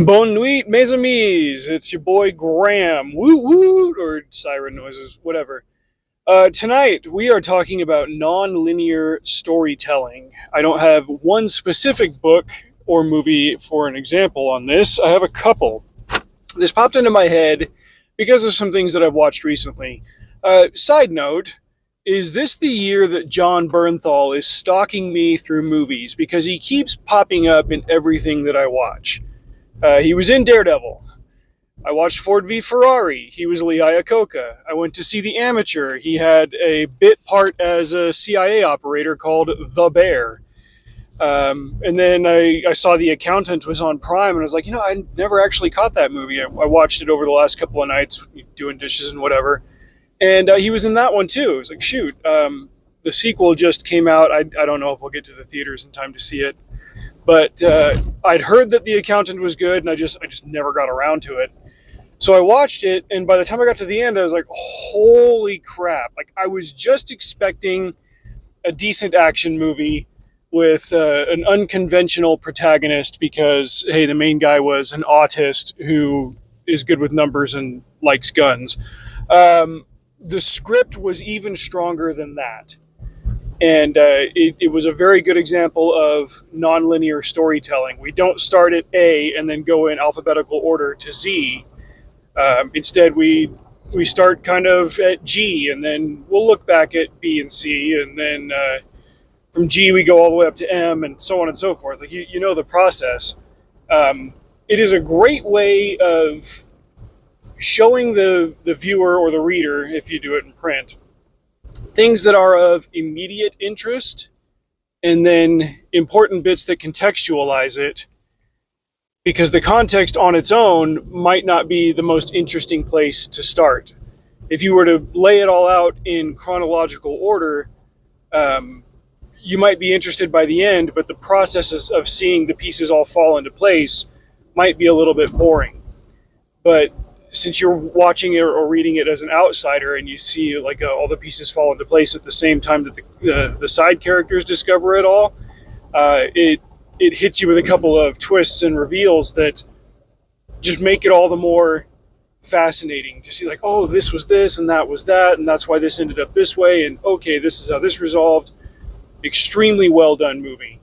Bonne nuit, mes amis. It's your boy Graham. Woo woo, or siren noises, whatever. Tonight we are talking about non-linear storytelling. I don't have one specific book or movie for an example on this. I have a couple. This popped into my head because of some things that I've watched recently. Side note: is this the year that John Bernthal is stalking me through movies because he keeps popping up in everything that I watch? He was in Daredevil. I watched Ford v Ferrari. He was Lee Iacocca. I went to see The Amateur. He had a bit part as a CIA operator called The Bear. And then I saw The Accountant was on Prime, and I was like, I never actually caught that movie. I watched it over the last couple of nights, doing dishes and whatever. And he was in that one too. I was like, shoot. The sequel just came out. I don't know if we'll get to the theaters in time to see it. But I'd heard that The Accountant was good, and I just never got around to it. So I watched it, and by the time I got to the end, I was like, holy crap. Like, I was just expecting a decent action movie with an unconventional protagonist because, hey, the main guy was an autist who is good with numbers and likes guns. The script was even stronger than that. And it was a very good example of nonlinear storytelling. We don't start at A and then go in alphabetical order to Z. Instead, we start kind of at G, and then we'll look back at B and C, and then from G we go all the way up to M, and so on and so forth. Like you know the process. It is a great way of showing the viewer or the reader, if you do it in print, things that are of immediate interest, and then important bits that contextualize it, because the context on its own might not be the most interesting place to start. If you were to lay it all out in chronological order, you might be interested by the end, but the processes of seeing the pieces all fall into place might be a little bit boring. But since you're watching it or reading it as an outsider, and you see like all the pieces fall into place at the same time that the side characters discover it all, it hits you with a couple of twists and reveals that just make it all the more fascinating to see, like, oh, this was this and that was that, and that's why this ended up this way, and okay, this is how this resolved. Extremely well done movie.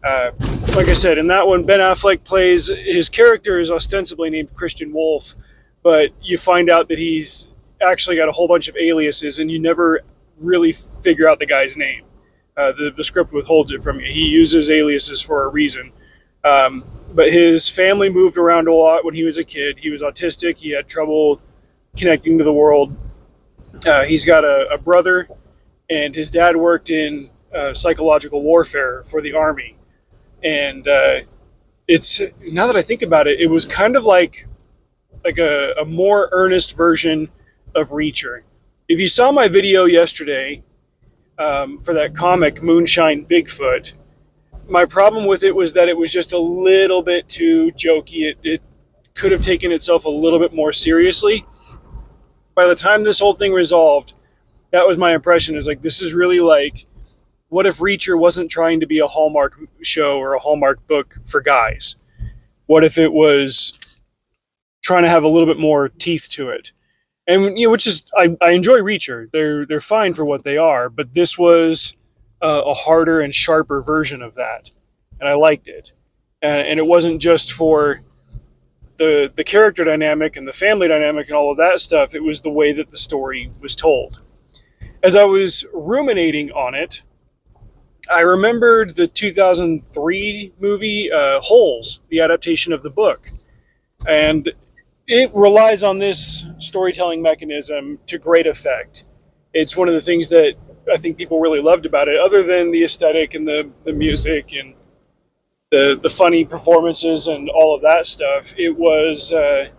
Like I said, in that one, Ben Affleck plays, his character is ostensibly named Christian Wolf, but you find out that he's actually got a whole bunch of aliases, and you never really figure out the guy's name. The script withholds it from you. He uses aliases for a reason. But his family moved around a lot when he was a kid. He was autistic. He had trouble connecting to the world. He's got a brother, and his dad worked in psychological warfare for the Army. And it's, now that I think about it, it was kind of like a more earnest version of Reacher. If you saw my video yesterday for that comic Moonshine Bigfoot, my problem with it was that it was just a little bit too jokey. It could have taken itself a little bit more seriously. By the time this whole thing resolved, that was my impression, is like, this is really like, what if Reacher wasn't trying to be a Hallmark show or a Hallmark book for guys? What if it was trying to have a little bit more teeth to it? And which is, I enjoy Reacher. They're fine for what they are, but this was a harder and sharper version of that, and I liked it. And it wasn't just for the character dynamic and the family dynamic and all of that stuff. It was the way that the story was told. As I was ruminating on it, I remembered the 2003 movie Holes, the adaptation of the book. And it relies on this storytelling mechanism to great effect. It's one of the things that I think people really loved about it, other than the aesthetic and the music and the funny performances and all of that stuff. It was the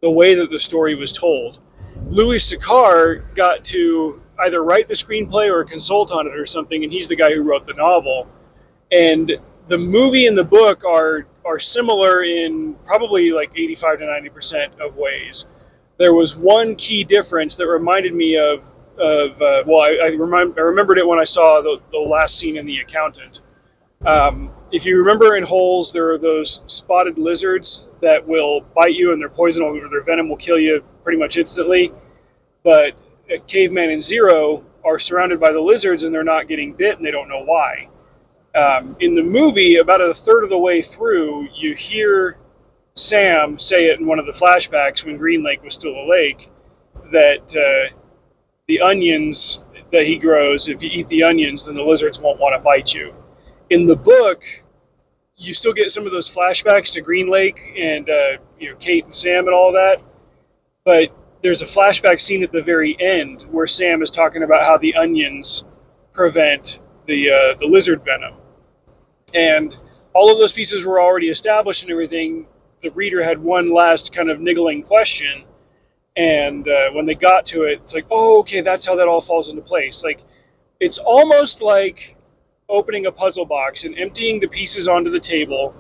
way that the story was told. Louis C.K. got to either write the screenplay or consult on it or something, and he's the guy who wrote the novel. And the movie and the book are similar in probably like 85 to 90% of ways. There was one key difference that reminded me I remembered it when I saw the last scene in The Accountant. If you remember in holes, there are those spotted lizards that will bite you, and their poison or their venom will kill you pretty much instantly. But Caveman and Zero are surrounded by the lizards, and they're not getting bit, and they don't know why. In the movie, about a third of the way through, you hear Sam say it in one of the flashbacks when Green Lake was still a lake, that the onions that he grows, if you eat the onions, then the lizards won't want to bite you. In the book, you still get some of those flashbacks to Green Lake and Kate and Sam and all that, but there's a flashback scene at the very end where Sam is talking about how the onions prevent the lizard venom, and all of those pieces were already established and everything. The reader had one last kind of niggling question, and when they got to it, it's like, oh, okay, that's how that all falls into place. Like, it's almost like opening a puzzle box and emptying the pieces onto the table,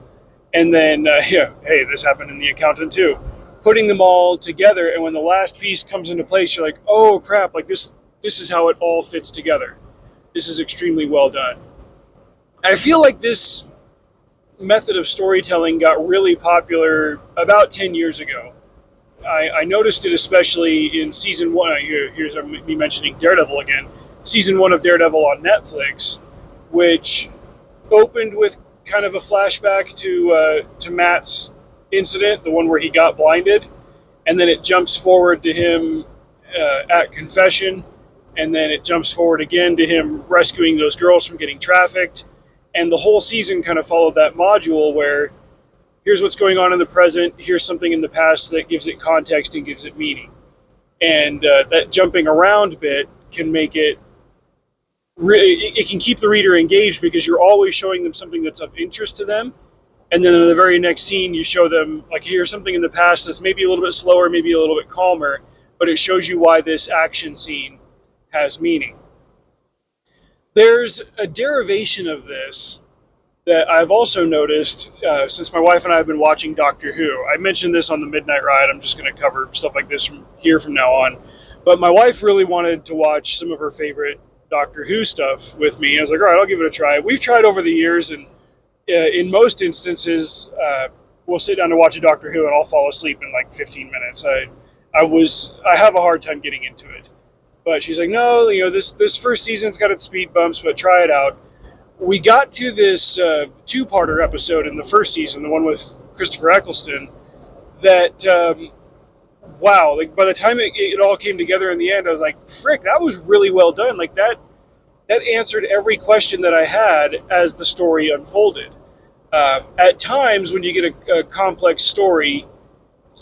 and then, hey, this happened in The Accountant too, putting them all together, and when the last piece comes into place, you're like, oh crap, like this is how it all fits together. This is extremely well done. I feel like this method of storytelling got really popular about 10 years ago. I noticed it especially in season one. Here's me mentioning Daredevil again. Season one of Daredevil on Netflix, which opened with kind of a flashback to Matt's incident, the one where he got blinded, and then it jumps forward to him at confession, and then it jumps forward again to him rescuing those girls from getting trafficked, and the whole season kind of followed that module where here's what's going on in the present, here's something in the past that gives it context and gives it meaning. And that jumping around bit can make it can keep the reader engaged because you're always showing them something that's of interest to them. And then in the very next scene, you show them, like, here's something in the past that's maybe a little bit slower, maybe a little bit calmer, but it shows you why this action scene has meaning. There's a derivation of this that I've also noticed since my wife and I have been watching Doctor Who. I mentioned this on the Midnight Ride. I'm just going to cover stuff like this from now on. But my wife really wanted to watch some of her favorite Doctor Who stuff with me. I was like, all right, I'll give it a try. We've tried over the years, and in most instances, we'll sit down to watch a Doctor Who, and I'll fall asleep in like 15 minutes. I have a hard time getting into it. But she's like, no, this first season's got its speed bumps, but try it out. We got to this two-parter episode in the first season, the one with Christopher Eccleston, that, wow, like by the time it all came together in the end, I was like, frick, that was really well done. Like that answered every question that I had as the story unfolded. At times, when you get a complex story,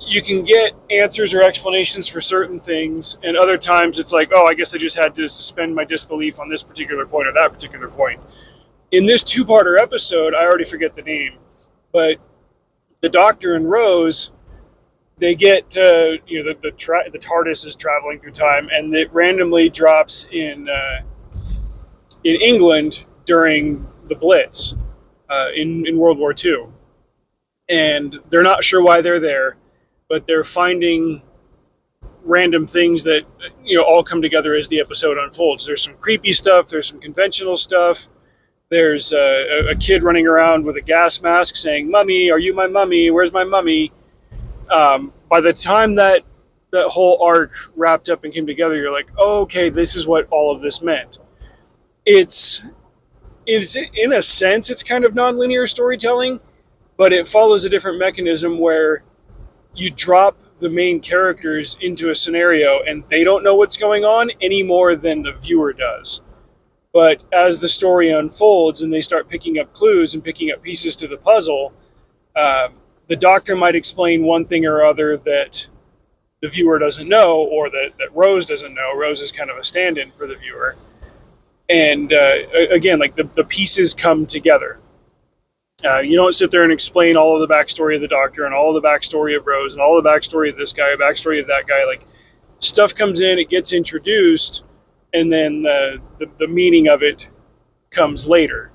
you can get answers or explanations for certain things, and other times it's like, oh, I guess I just had to suspend my disbelief on this particular point or that particular point. In this two-parter episode, I already forget the name, but the Doctor and Rose, they get the TARDIS is traveling through time, and it randomly drops in England during the Blitz in World War II, and they're not sure why they're there, but they're finding random things that all come together as the episode unfolds. There's some creepy stuff. There's some conventional stuff. There's a kid running around with a gas mask saying, "Mummy, are you my mummy? Where's my mummy?" By the time that whole arc wrapped up and came together, you're like, oh, okay, this is what all of this meant. It's in a sense, it's kind of nonlinear storytelling, but it follows a different mechanism where you drop the main characters into a scenario and they don't know what's going on any more than the viewer does. But as the story unfolds and they start picking up clues and picking up pieces to the puzzle, the Doctor might explain one thing or other that the viewer doesn't know, or that Rose doesn't know. Rose is kind of a stand-in for the viewer. And again, like the pieces come together. You don't sit there and explain all of the backstory of the Doctor and all of the backstory of Rose and all the backstory of this guy, backstory of that guy. Like, stuff comes in, it gets introduced, and then the meaning of it comes later.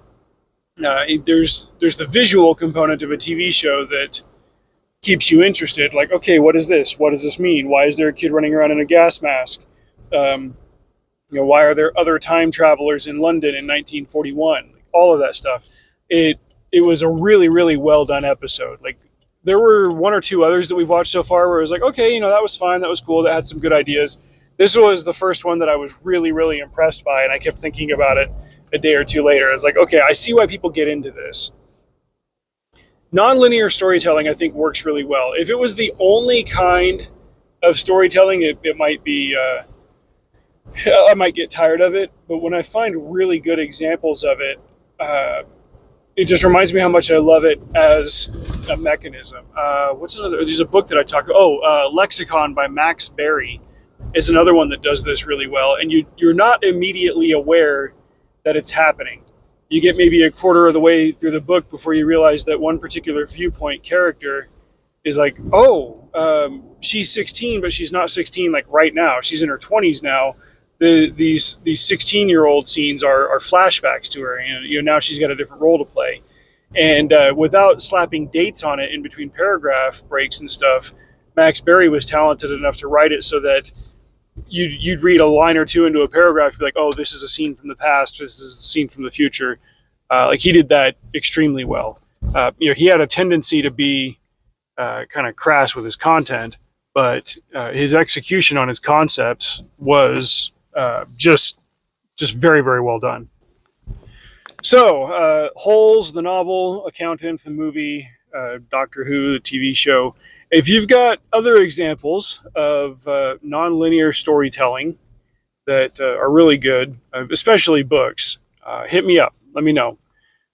There's the visual component of a TV show that keeps you interested. Like, okay, what is this? What does this mean? Why is there a kid running around in a gas mask? Why are there other time travelers in London in 1941? All of that stuff. it it was a really, really well done episode. Like, there were one or two others that we've watched so far where it was like, okay, that was fine, that was cool, that had some good ideas. This was the first one that I was really, really impressed by, and I kept thinking about it a day or two later. I was like, okay, I see why people get into this. Nonlinear storytelling, I think, works really well. If it was the only kind of storytelling, it might be, I might get tired of it. But when I find really good examples of it, it just reminds me how much I love it as a mechanism. What's another? There's a book that I talked about. Lexicon by Max Berry is another one that does this really well. And you're not immediately aware that it's happening. You get maybe a quarter of the way through the book before you realize that one particular viewpoint character is like, she's 16, but she's not 16 like right now. She's in her 20s now. These 16-year-old scenes are flashbacks to her. Now she's got a different role to play. And without slapping dates on it in between paragraph breaks and stuff, Max Berry was talented enough to write it so that you'd read a line or two into a paragraph, be like, oh, this is a scene from the past, this is a scene from the future. Like, he did that extremely well. He had a tendency to be kind of crass with his content, but his execution on his concepts was just very, very well done. So, Holes, the novel, Accountant, the movie, Doctor Who, the TV show. If you've got other examples of nonlinear storytelling that are really good, especially books, hit me up. Let me know.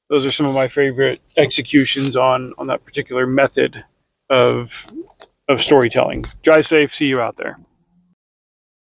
Those are some of my favorite executions on that particular method of storytelling. Drive safe. See you out there.